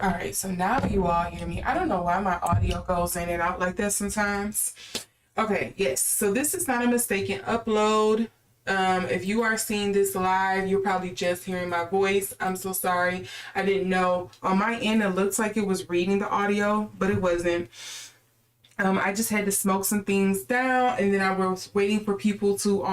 All right, so now you all hear me. I don't know why my audio goes in and out like that sometimes. Okay, yes. So this is not a mistaken upload. If you are seeing this live, you're probably just hearing my voice. I'm so sorry. I didn't know. On my end, it looks like it was reading the audio, but it wasn't. I just had to smoke some things down, and then I was waiting for people to.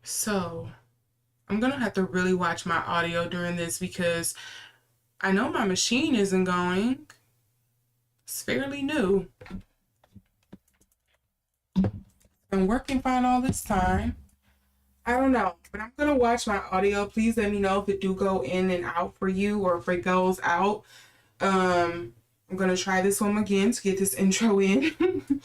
So I'm gonna have to really watch my audio during this because I know my machine isn't going. It's fairly new. Been working fine all this time. I don't know, but I'm gonna watch my audio. Please let me know if it do go in and out for you or if it goes out. I'm gonna try this one again to get this intro in.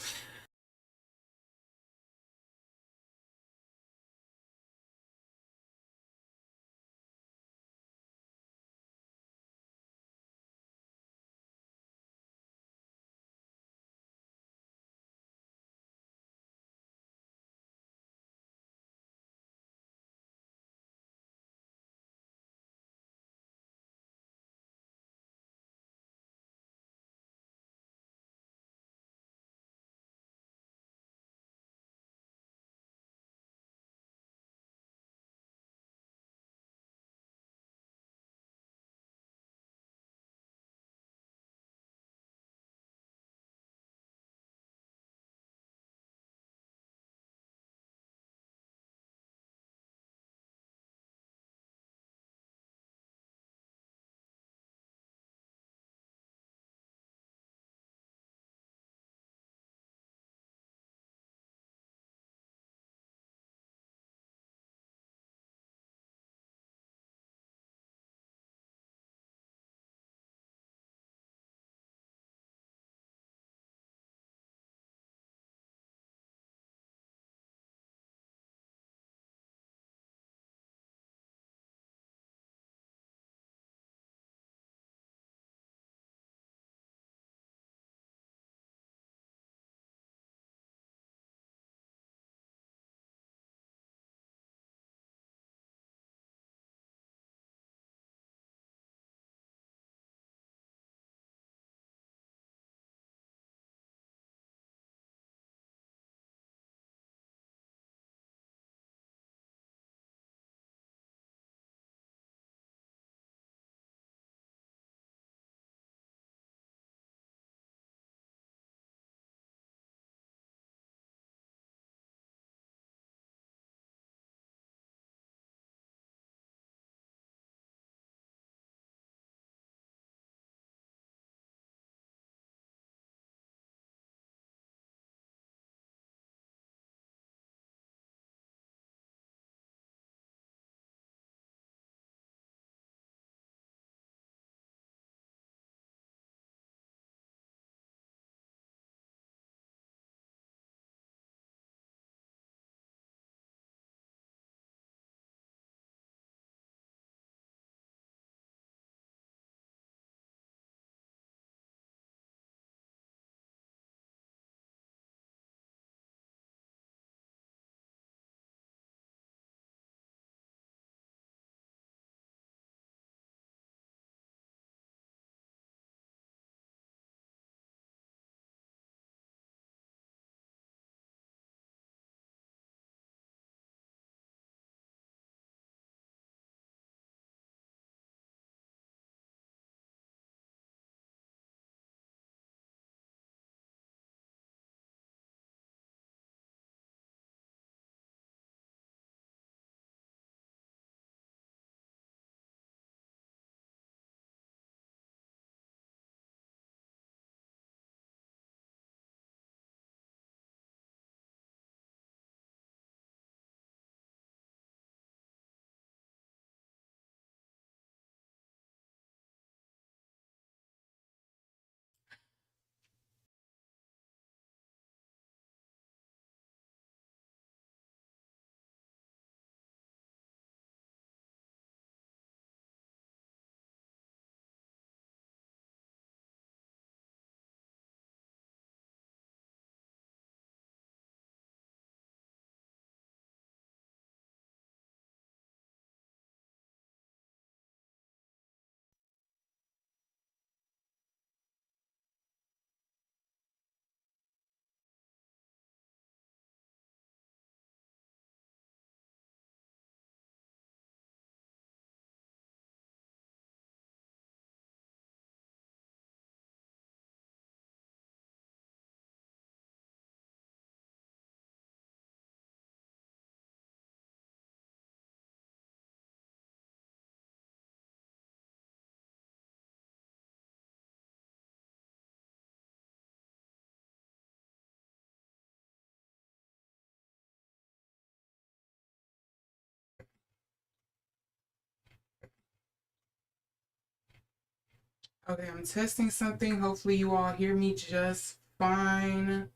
Okay, I'm testing something. Hopefully you all hear me just fine.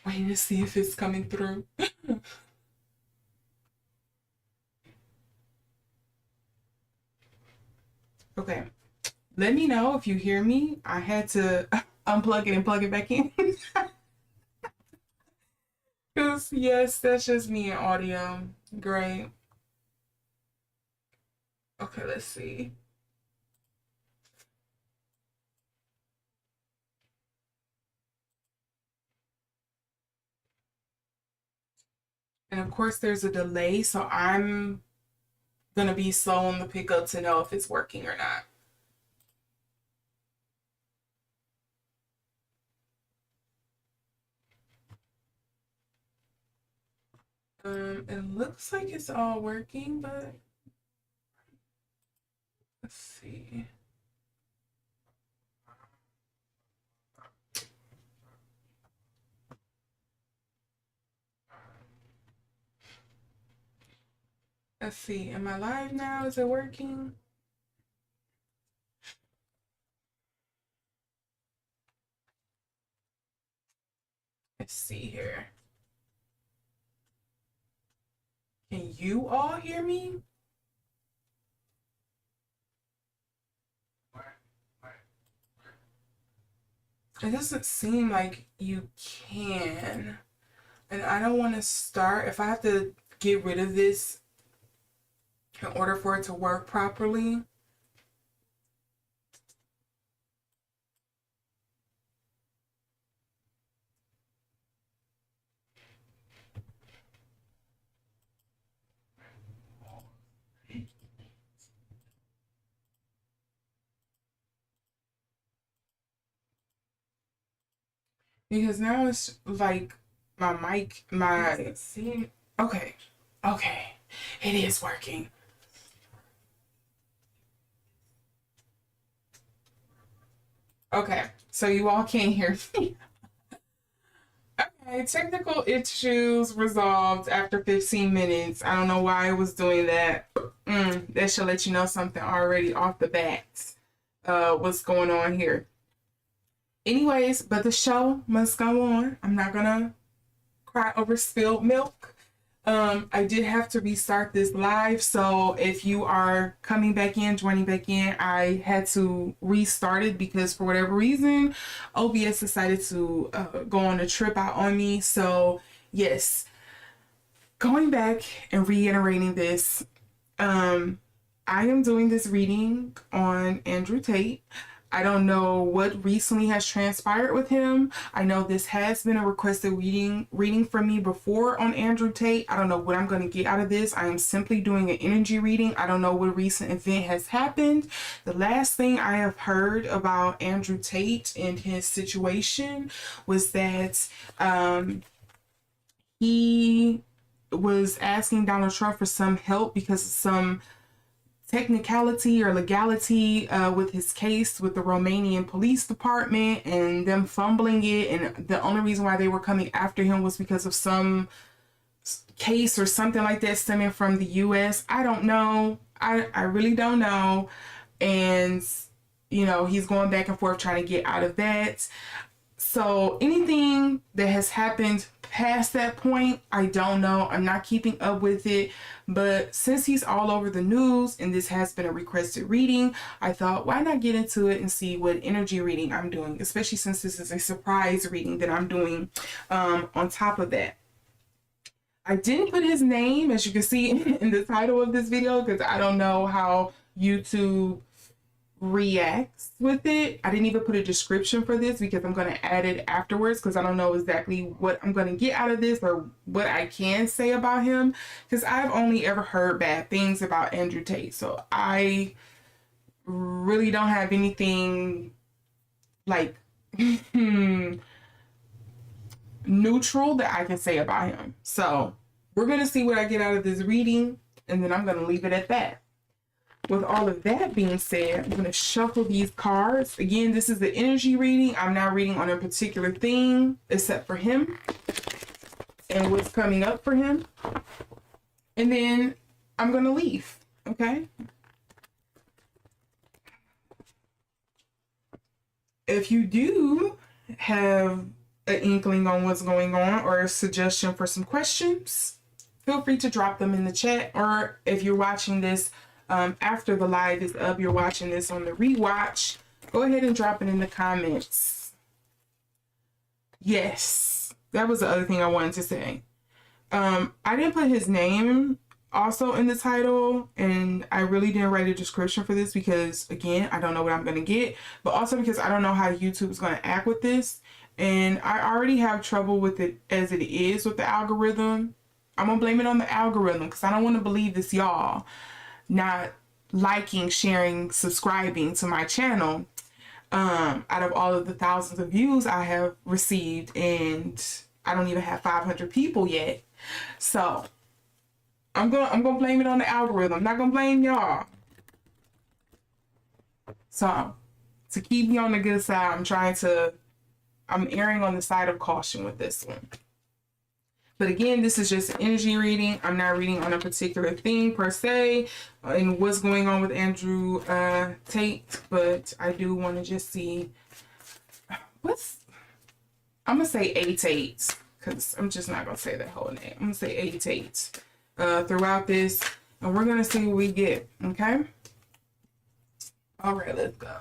Waiting to see if it's coming through. Okay. Let me know if you hear me. I had to unplug it and plug it back in. Because, yes, that's just me in audio. Great. Okay, let's see. And of course, there's a delay, so I'm going to be slow on the pickup to know if it's working or not. It looks like it's all working, but let's see. Let's see. Am I live now? Is it working? Let's see here. Can you all hear me? It doesn't seem like you can. And I don't want to start. If I have to get rid of this in order for it to work properly. Because now it's like my mic, my see. Okay. Okay. It is working. Okay. So you all can't hear me. Okay, technical issues resolved after 15 minutes. I don't know why I was doing that. That should let you know something already off the bat. What's going on here? Anyways, but the show must go on. I'm not gonna cry over spilled milk. I did have to restart this live, so if you are coming back in, joining back in, I had to restart it because for whatever reason, OBS decided to go on a trip out on me. So yes, going back and reiterating this, I am doing this reading on Andrew Tate. I don't know what recently has transpired with him. I know this has been a requested reading from me before on Andrew Tate. I don't know what I'm going to get out of this. I am simply doing an energy reading. I don't know what recent event has happened. The last thing I have heard about Andrew Tate and his situation was that he was asking Donald Trump for some help because of some technicality or legality with his case with the Romanian police department and them fumbling it, and the only reason why they were coming after him was because of some case or something like that stemming from the US. I don't know. I really don't know. And you know, he's going back and forth trying to get out of that. So anything that has happened past that point, I don't know. I'm not keeping up with it. But since he's all over the news and this has been a requested reading, I thought, why not get into it and see what energy reading I'm doing, especially since this is a surprise reading that I'm doing on top of that. I didn't put his name, as you can see in the title of this video, because I don't know how YouTube reacts with it. I didn't even put a description for this because I'm going to add it afterwards because I don't know exactly what I'm going to get out of this or what I can say about him, because I've only ever heard bad things about Andrew Tate. So I really don't have anything like neutral that I can say about him. So we're going to see what I get out of this reading, and then I'm going to leave it at that. With all of that being said, I'm going to shuffle these cards. Again, this is the energy reading. I'm not reading on a particular thing except for him and what's coming up for him. And then I'm going to leave. Okay? if you do have an inkling on what's going on or a suggestion for some questions, feel free to drop them in the chat. Or if you're watching this after the live is up, you're watching this on the rewatch, go ahead and drop it in the comments. Yes, that was the other thing I wanted to say. I didn't put his name also in the title, and I really didn't write a description for this because, again, I don't know what I'm going to get, but also because I don't know how YouTube is going to act with this, and I already have trouble with it as it is with the algorithm. I'm going to blame it on the algorithm because I don't want to believe this, y'all, not liking, sharing, subscribing to my channel out of all of the thousands of views I have received, and I don't even have 500 people yet. So I'm gonna blame it on the algorithm. I'm not gonna blame y'all. So to keep me on the good side, I'm erring on the side of caution with this one. But again, this is just an energy reading. I'm not reading on a particular thing per se and what's going on with Andrew Tate, but I do want to just see I'm gonna say A Tate, because I'm just not gonna say that whole name. I'm gonna say A Tate throughout this, and we're gonna see what we get. Okay. All right, let's go.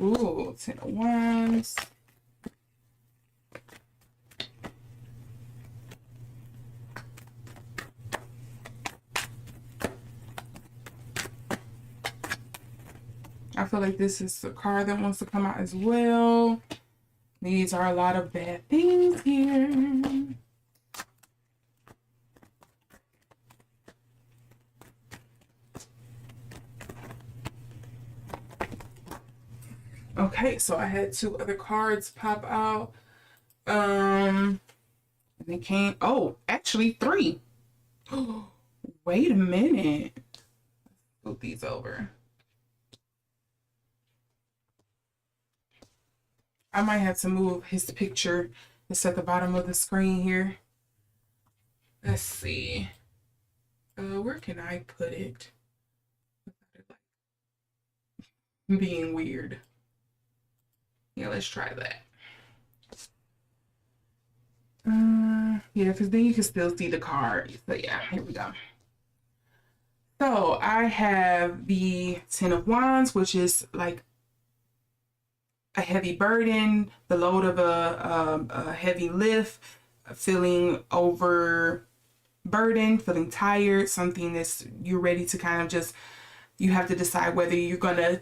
Ooh, 10 of Wands. I feel like this is the card that wants to come out as well. These are a lot of bad things here. Okay, so I had two other cards pop out. They came, oh, actually three. Wait a minute. Move these over. I might have to move his picture. It's at the bottom of the screen here. Let's see. Where can I put it? Being weird. Yeah, let's try that. Yeah, because then you can still see the card. So yeah, here we go. So I have the 10 of Wands, which is like a heavy burden, the load of a heavy lift, feeling overburdened, feeling tired, something that's you're ready to kind of just, you have to decide whether you're going to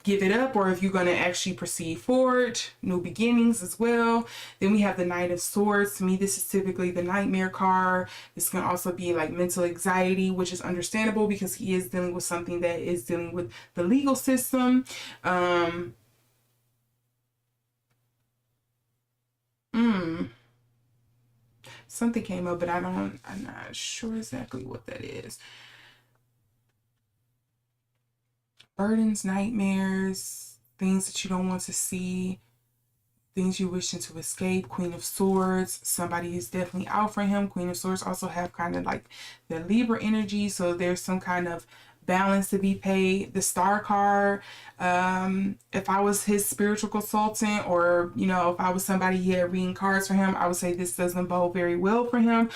give it up or if you're going to actually proceed forward. New beginnings as well. Then we have the Knight of Swords. To me, this is typically the nightmare card. This can also be like mental anxiety, which is understandable because he is dealing with something that is dealing with the legal system. Something came up, but I'm not sure exactly what that is. Burdens, nightmares, things that you don't want to see, things you're wishing to escape. Queen of Swords, somebody is definitely out for him. Queen of Swords also have kind of like the Libra energy, so there's some kind of balance to be paid. The Star card, if I was his spiritual consultant, or you know, if I was somebody he had reading cards for him, I would say this doesn't bode very well for him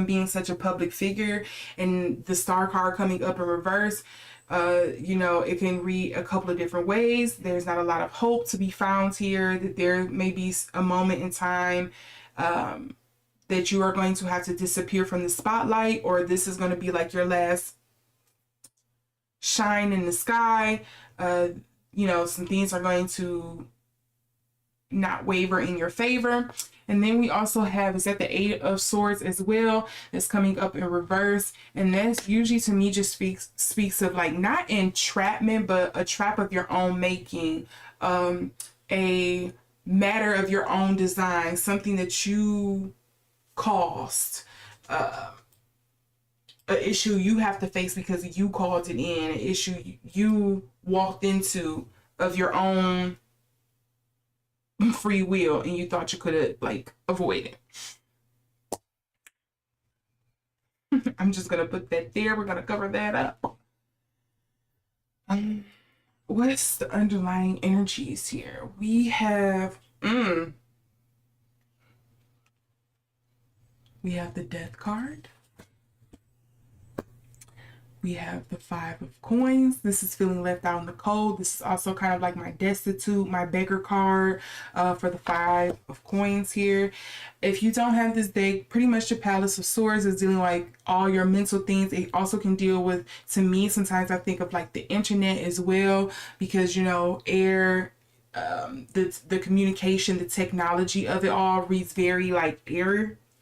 being such a public figure. And the Star card coming up in reverse, you know, it can read a couple of different ways. There's not a lot of hope to be found here, that there may be a moment in time that you are going to have to disappear from the spotlight, or this is going to be like your last shine in the sky. You know, some things are going to not waver in your favor. And then we also have, is that the 8 of Swords as well, that's coming up in reverse. And that's usually, to me, just speaks of like not entrapment, but a trap of your own making, a matter of your own design, something that you caused, an issue you have to face because you called it in, an issue you walked into of your own free will, and you thought you could have like avoided. I'm just going to put that there. We're going to cover that up. What's the underlying energies here? We have, we have the Death card. We have the Five of Coins. This is feeling left out in the cold. This is also kind of like my destitute, my beggar card for the Five of Coins here. If you don't have this deck, pretty much the Palace of Swords is dealing like all your mental things. It also can deal with, to me, sometimes I think of like the internet as well, because, you know, air, the communication, the technology of it all reads very like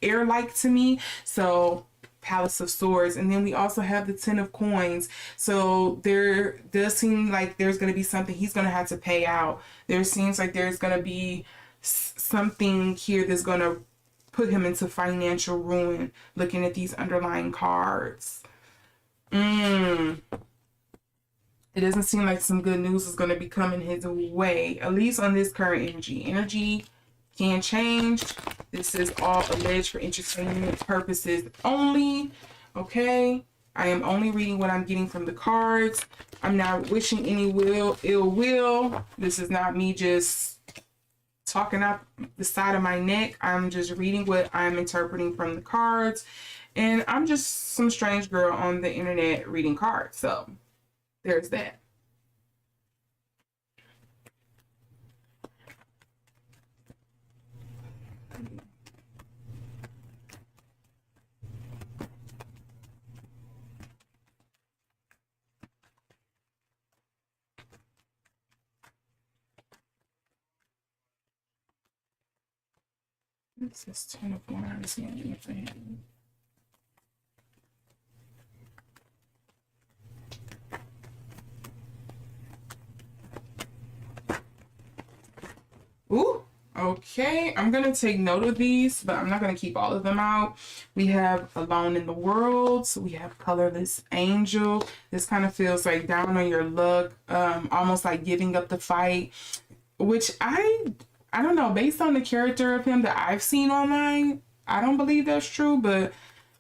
air-like to me. So Palace of Swords. And then we also have the Ten of Coins. So there does seem like there's going to be something he's going to have to pay out. There seems like there's going to be something here that's going to put him into financial ruin, looking at these underlying cards. It doesn't seem like some good news is going to be coming his way, at least on this current energy. Energy can change. This is all alleged for entertainment purposes only. Okay. I am only reading what I'm getting from the cards. I'm not wishing any ill will. This is not me just talking out the side of my neck. I'm just reading what I'm interpreting from the cards. And I'm just some strange girl on the internet reading cards. So there's that. This is 10 of Wands. Ooh, okay. I'm going to take note of these, but I'm not going to keep all of them out. We have Alone in the World. So we have Colorless Angel. This kind of feels like down on your luck, almost like giving up the fight, which I don't know, based on the character of him that I've seen online, I don't believe that's true, but,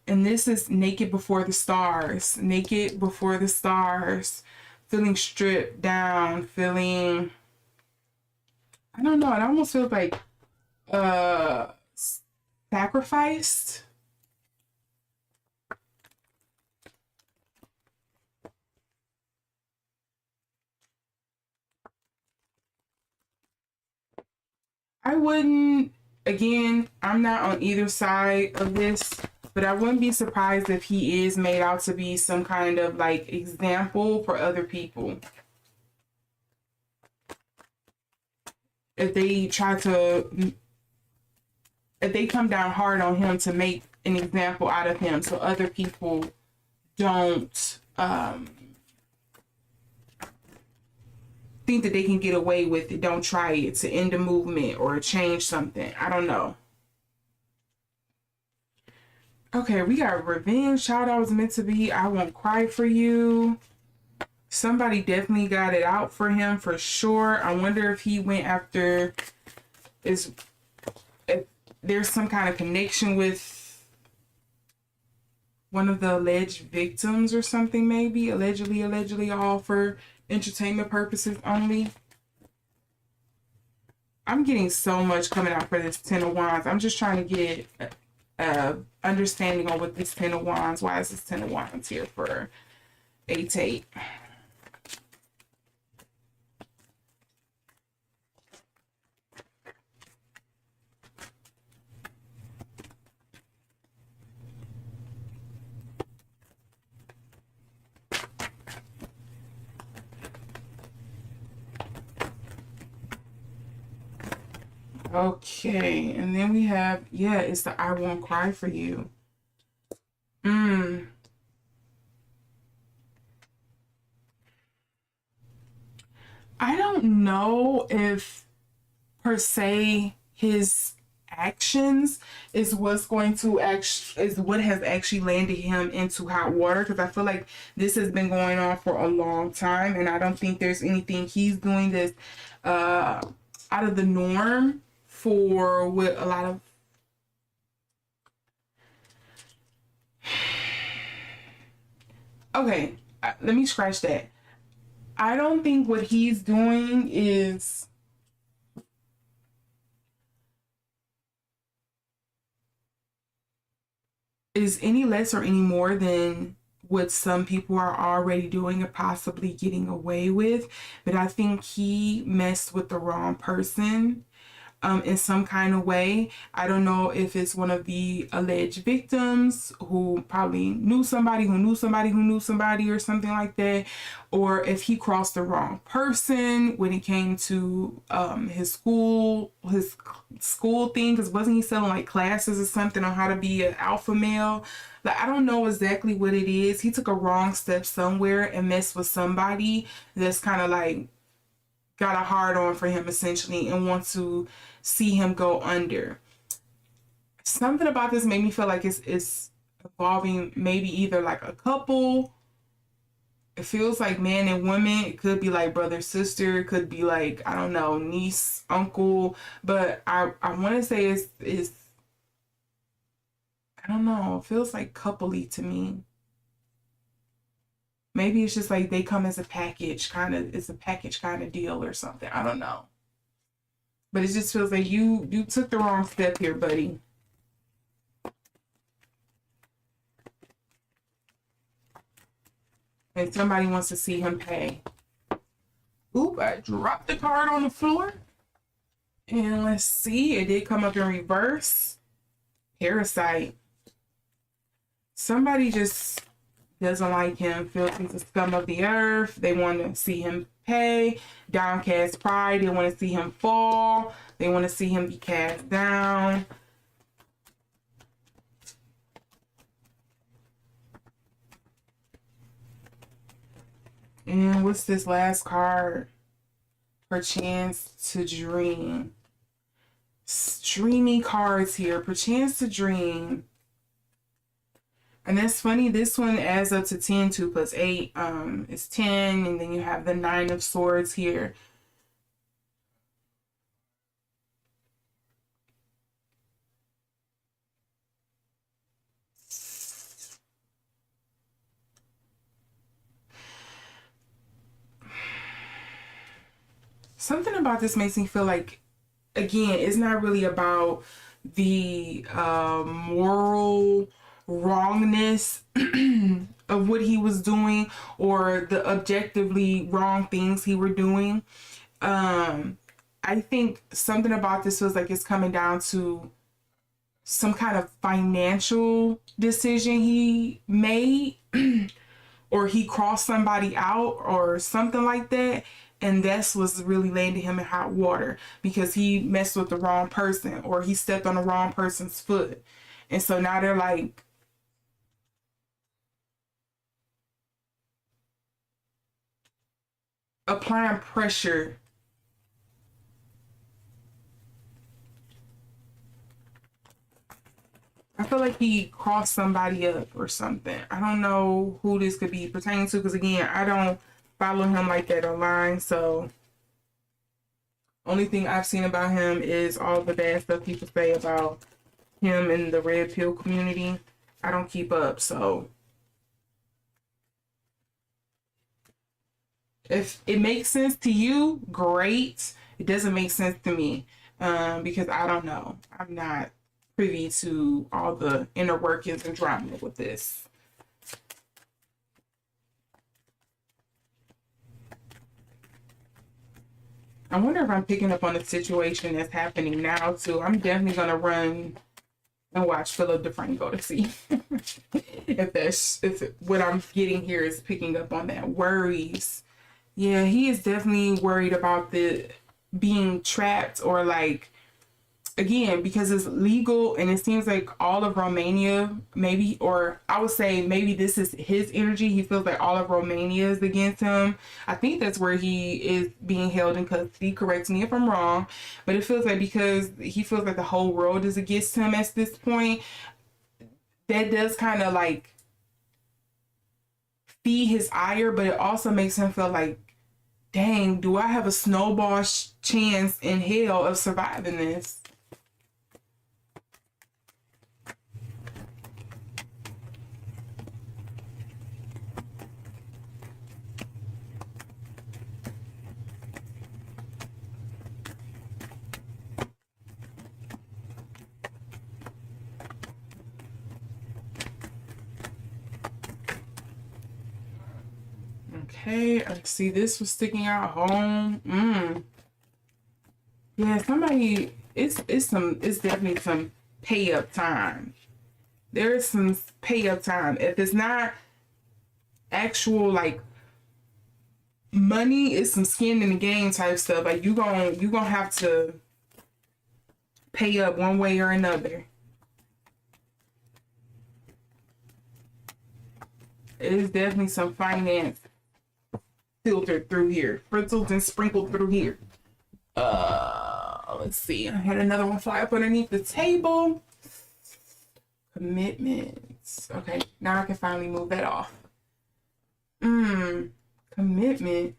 and this is Naked Before the Stars. Naked Before the Stars. Feeling stripped down, feeling, I don't know, it almost feels like sacrificed. I wouldn't, again, I'm not on either side of this, but I wouldn't be surprised if he is made out to be some kind of like example for other people. If they try to, if they come down hard on him to make an example out of him so other people don't think that they can get away with it, don't try it to end a movement or change something. I don't know. Okay, we got Revenge. Child I was meant to be. I won't cry for you. Somebody definitely got it out for him for sure. I wonder if he went after, if there's some kind of connection with one of the alleged victims or something, maybe. Allegedly, all for entertainment purposes only. I'm getting so much coming out for this Ten of Wands. I'm just trying to get understanding on what this Ten of Wands, why is this Ten of Wands here for 8-8? Okay, and then we have, yeah, it's the I won't cry for you. I don't know if per se his actions is what's going to actually is what has actually landed him into hot water, because I feel like this has been going on for a long time, and I don't think there's anything he's doing that's out of the norm for what a lot of Okay, let me scratch that. I don't think what he's doing is any less or any more than what some people are already doing and possibly getting away with. But I think he messed with the wrong person in some kind of way. I don't know if it's one of the alleged victims who probably knew somebody who knew somebody who knew somebody or something like that, or if he crossed the wrong person when it came to his school thing, because wasn't he selling like classes or something on how to be an alpha male? Like, I don't know exactly what it is. He took a wrong step somewhere and messed with somebody that's kind of like got a hard on for him essentially and want to see him go under. Something about this made me feel like it's involving maybe either like a couple. It feels like man and woman. It could be like brother, sister. It could be like, I don't know, niece, uncle. But I want to say it's I don't know. It feels like coupley to me. Maybe it's just like they come as a package, kind of. It's a package kind of deal or something. I don't know. But it just feels like you took the wrong step here, buddy. And somebody wants to see him pay. Oop, I dropped the card on the floor. And let's see, it did come up in reverse. Parasite. Somebody just doesn't like him, feels he's a scum of the earth. They want to see him pay. Downcast pride. They want to see him fall. They want to see him be cast down. And what's this last card? Perchance to dream. Dreamy cards here. Perchance to dream. And that's funny. This one adds up to 10. 2 plus 8 is 10. And then you have the 9 of swords here. Something about this makes me feel like, again, it's not really about the moral wrongness of what he was doing or the objectively wrong things he were doing. I think something about this feels like it's coming down to some kind of financial decision he made or he crossed somebody out or something like that. And that's what's really landed him in hot water because he messed with the wrong person or he stepped on the wrong person's foot. And so now they're like, applying pressure. I feel like he crossed somebody up or something. I don't know who this could be pertaining to because, again, I don't follow him like that online. So only thing I've seen about him is all the bad stuff people say about him in the red pill community. I don't keep up. So if it makes sense to you, great. It doesn't make sense to me because I don't know. I'm not privy to all the inner workings and drama with this. I wonder if I'm picking up on the situation that's happening now too. I'm definitely gonna run and watch Philip DeFranco to see if what I'm getting here is picking up on that. Worries. Yeah, he is definitely worried about the being trapped or like, again, because it's legal and it seems like all of Romania, maybe, or I would say maybe this is his energy. He feels like all of Romania is against him. I think that's where he is being held in custody. Correct me if I'm wrong. But it feels like because he feels like the whole world is against him at this point, that does kind of like feed his ire, but it also makes him feel like, dang, do I have a snowball chance in hell of surviving this? Okay, I see this was sticking out. Home. Yeah, somebody, it's definitely some pay up time. There's some pay up time. If it's not actual like money, it's some skin in the game type stuff. Like you gonna have to pay up one way or another. It is definitely some finance filtered through here, frizzled and sprinkled through here. Let's see. I had another one fly up underneath the table. Commitments. Okay, now I can finally move that off. Commitment.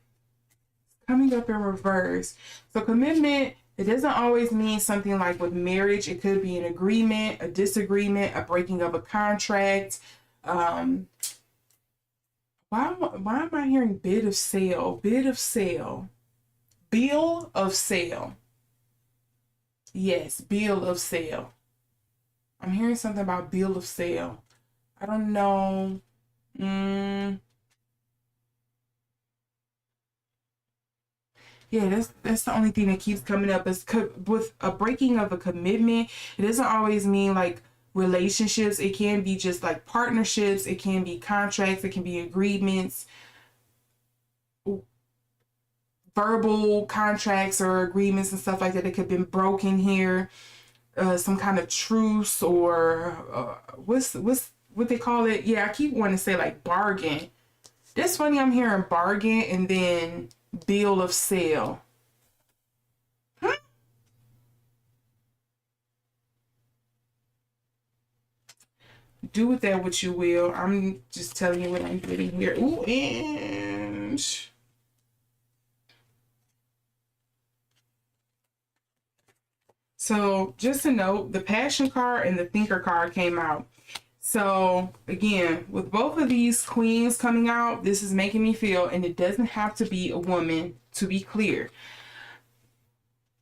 Coming up in reverse. So commitment, it doesn't always mean something like with marriage. It could be an agreement, a disagreement, a breaking of a contract. Why am I hearing bid of sale? Bid of sale. Bill of sale. Yes, bill of sale. I'm hearing something about bill of sale. I don't know. Yeah, that's the only thing that keeps coming up is with a breaking of a commitment. It doesn't always mean like relationships. It can be just like partnerships. It can be contracts. It can be agreements, verbal contracts or agreements and stuff like that. It could have been broken here. Some kind of truce or what they call it? Yeah, I keep wanting to say like bargain. It's funny, I'm hearing bargain and then bill of sale. Do with that what you will. I'm just telling you what I'm getting here. Ooh, and so just a note, the passion card and the thinker card came out. So again, with both of these queens coming out, this is making me feel, and it doesn't have to be a woman to be clear,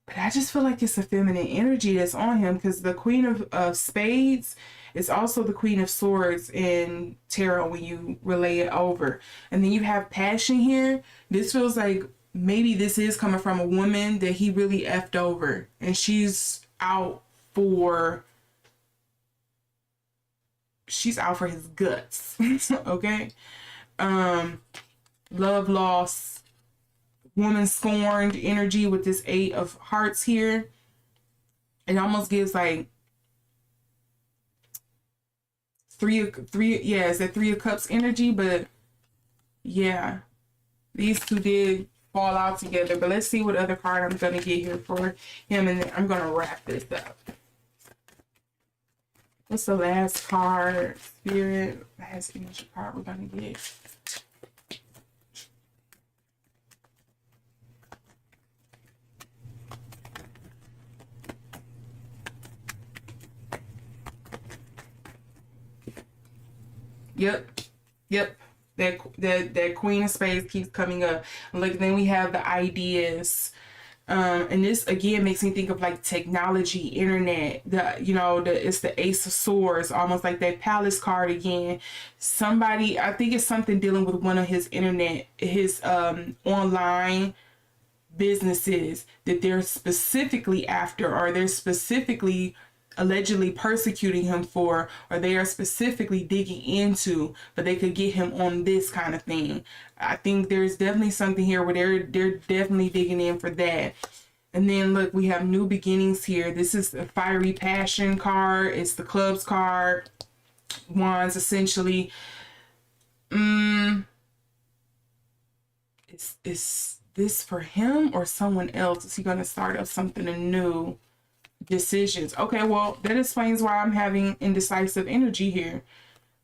but I just feel like it's a feminine energy that's on him because the Queen of Spades is also the Queen of Swords in tarot when you relay it over. And then you have passion here. This feels like maybe this is coming from a woman that he really effed over and she's out for his guts. Okay. Love loss, woman scorned energy with this 8 of Hearts here. It almost gives like it's that 3 of Cups energy, but yeah, these two did fall out together. But let's see what other card I'm gonna get here for him, and then I'm gonna wrap this up. What's the last card? Spirit, last energy card we're gonna get. Yep. That Queen of Spades keeps coming up. Look, then we have the ideas. And this again makes me think of like technology, internet. It's the Ace of Swords, almost like that Palace card again. Somebody, I think it's something dealing with one of his internet, his online businesses that they're specifically after, or they're specifically allegedly persecuting him for, or they are specifically digging into, but they could get him on this kind of thing. I think there's definitely something here where they're definitely digging in for that. And then look, we have new beginnings here. This is a fiery passion card. It's the clubs card, wands essentially. Is this for him or someone else? Is he going to start up something anew? Decisions. Okay, well, that explains why I'm having indecisive energy here,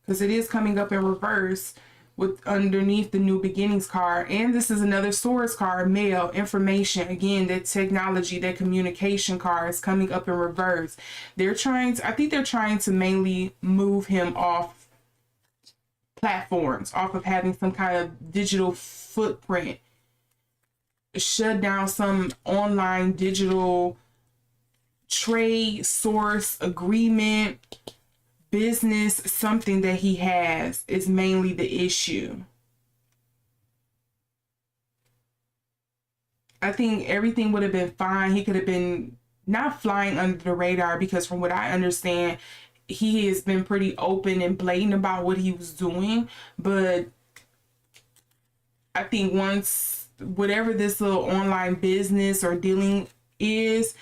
because it is coming up in reverse with underneath the new beginnings card. And this is another swords card, male, information. Again, that technology, that communication card is coming up in reverse. I think they're trying to mainly move him off platforms, off of having some kind of digital footprint, shut down some online digital trade source, agreement, business. Something that he has is mainly the issue. I think everything would have been fine. He could have been not flying under the radar because, from what I understand, he has been pretty open and blatant about what he was doing. But I think once whatever this little online business or dealing is,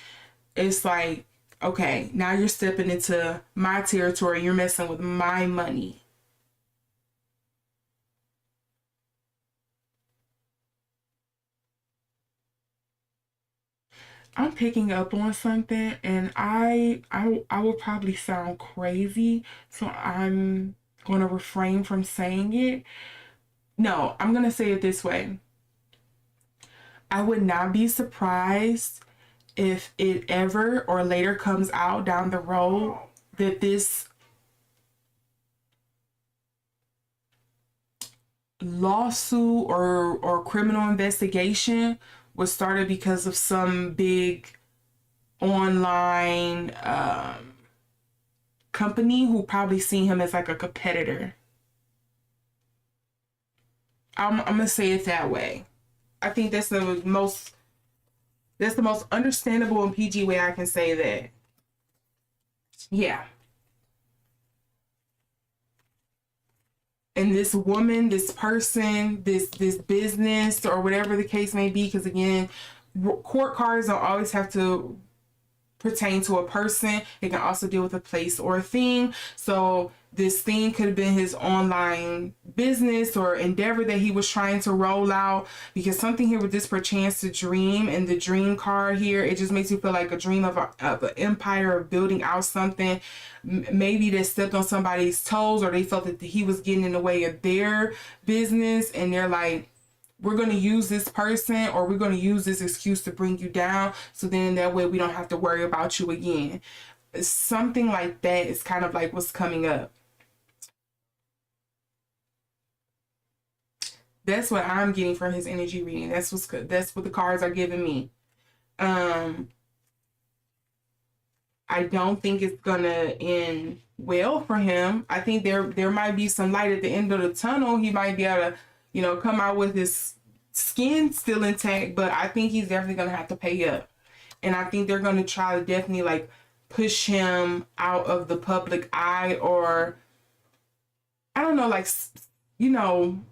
it's like, okay, now you're stepping into my territory. You're messing with my money. I'm picking up on something, and I will probably sound crazy, so I'm going to refrain from saying it. No, I'm going to say it this way. I would not be surprised if it ever or later comes out down the road that this lawsuit or criminal investigation was started because of some big online company who probably see him as like a competitor. I'm gonna say it that way. I think that's the most understandable and PG way I can say that. Yeah. And this woman, this person, this business, or whatever the case may be, because again, court cards don't always have to pertain to a person. It can also deal with a place or a thing. So this thing could have been his online business or endeavor that he was trying to roll out, because something here with this perchance to dream, and the dream card here, it just makes you feel like a dream of an empire, of building out something. Maybe they stepped on somebody's toes, or they felt that he was getting in the way of their business, and they're like, we're going to use this person, or we're going to use this excuse to bring you down, so then that way we don't have to worry about you again. Something like that is kind of like what's coming up. That's what I'm getting from his energy reading. That's what the cards are giving me. I don't think it's gonna end well for him. I think there might be some light at the end of the tunnel. He might be able to, come out with his skin still intact, but I think he's definitely gonna have to pay up. And I think they're gonna try to definitely like push him out of the public eye, or I don't know, like,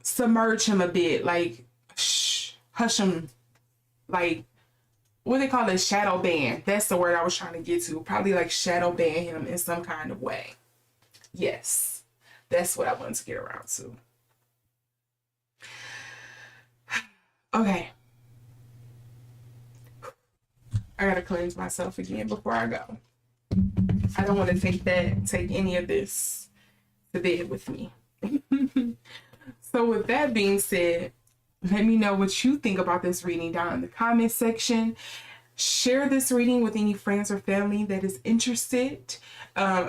submerge him a bit, like hush him, like, what they call it, shadow ban. That's the word I was trying to get to. Probably like shadow ban him in some kind of way. Yes, that's what I wanted to get around to. Okay. I gotta cleanse myself again before I go. I don't want to take any of this to bed with me. So with that being said, let me know what you think about this reading down in the comment section. Share this reading with any friends or family that is interested.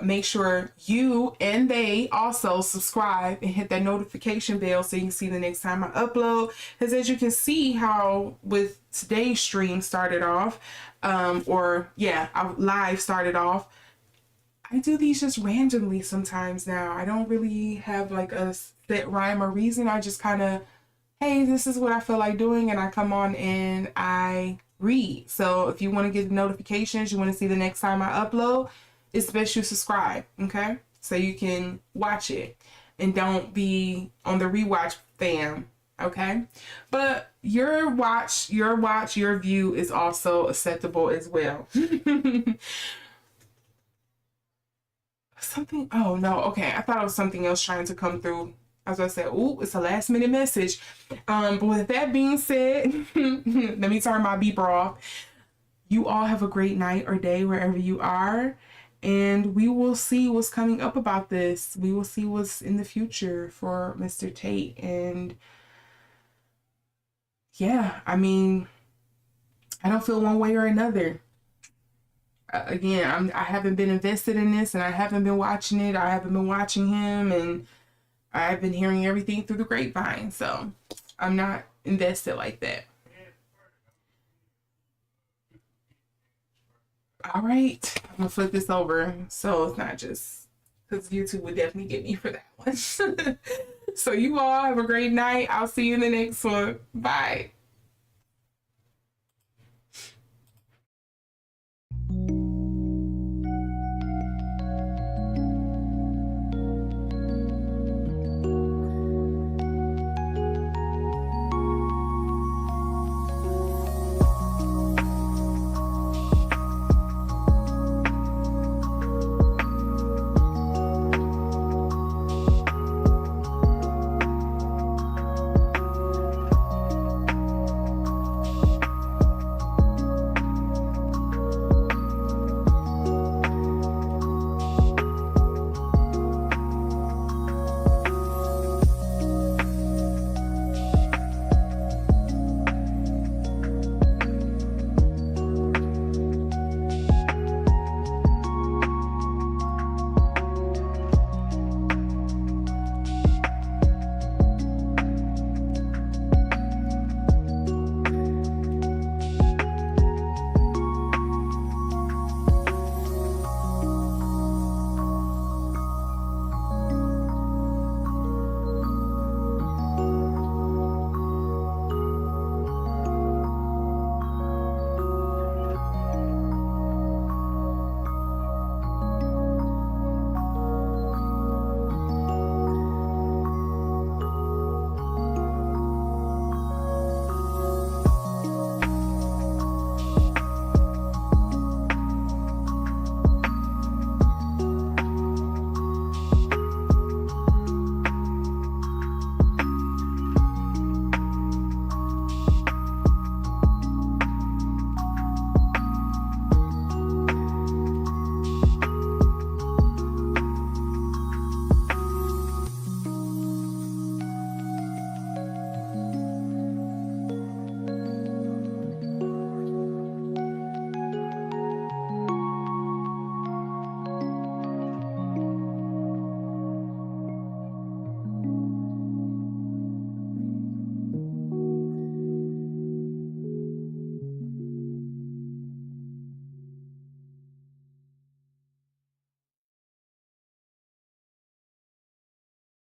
Make sure you and they also subscribe and hit that notification bell so you can see the next time I upload. Because as you can see how with today's stream started off, our live started off, I do these just randomly sometimes now. I don't really have like a set rhyme or reason. I just kind of, hey, this is what I feel like doing, and I come on and I read. So if you want to get notifications, you want to see the next time I upload, it's best you subscribe, okay? So you can watch it and don't be on the rewatch fam, okay? But your view is also acceptable as well. Something, oh no, okay, I thought it was something else trying to come through. As I said, ooh, it's a last minute message. But with that being said, let me turn my beeper off. You all have a great night or day wherever you are. And we will see what's coming up about this. We will see what's in the future for Mr. Tate. And yeah, I mean, I don't feel one way or another. Again, I haven't been invested in this, and I haven't been watching it. I haven't been watching him, and I've been hearing everything through the grapevine, so I'm not invested like that. All right, I'm gonna flip this over so it's not just, because YouTube would definitely get me for that one. So you all have a great night. I'll see you in the next one. Bye.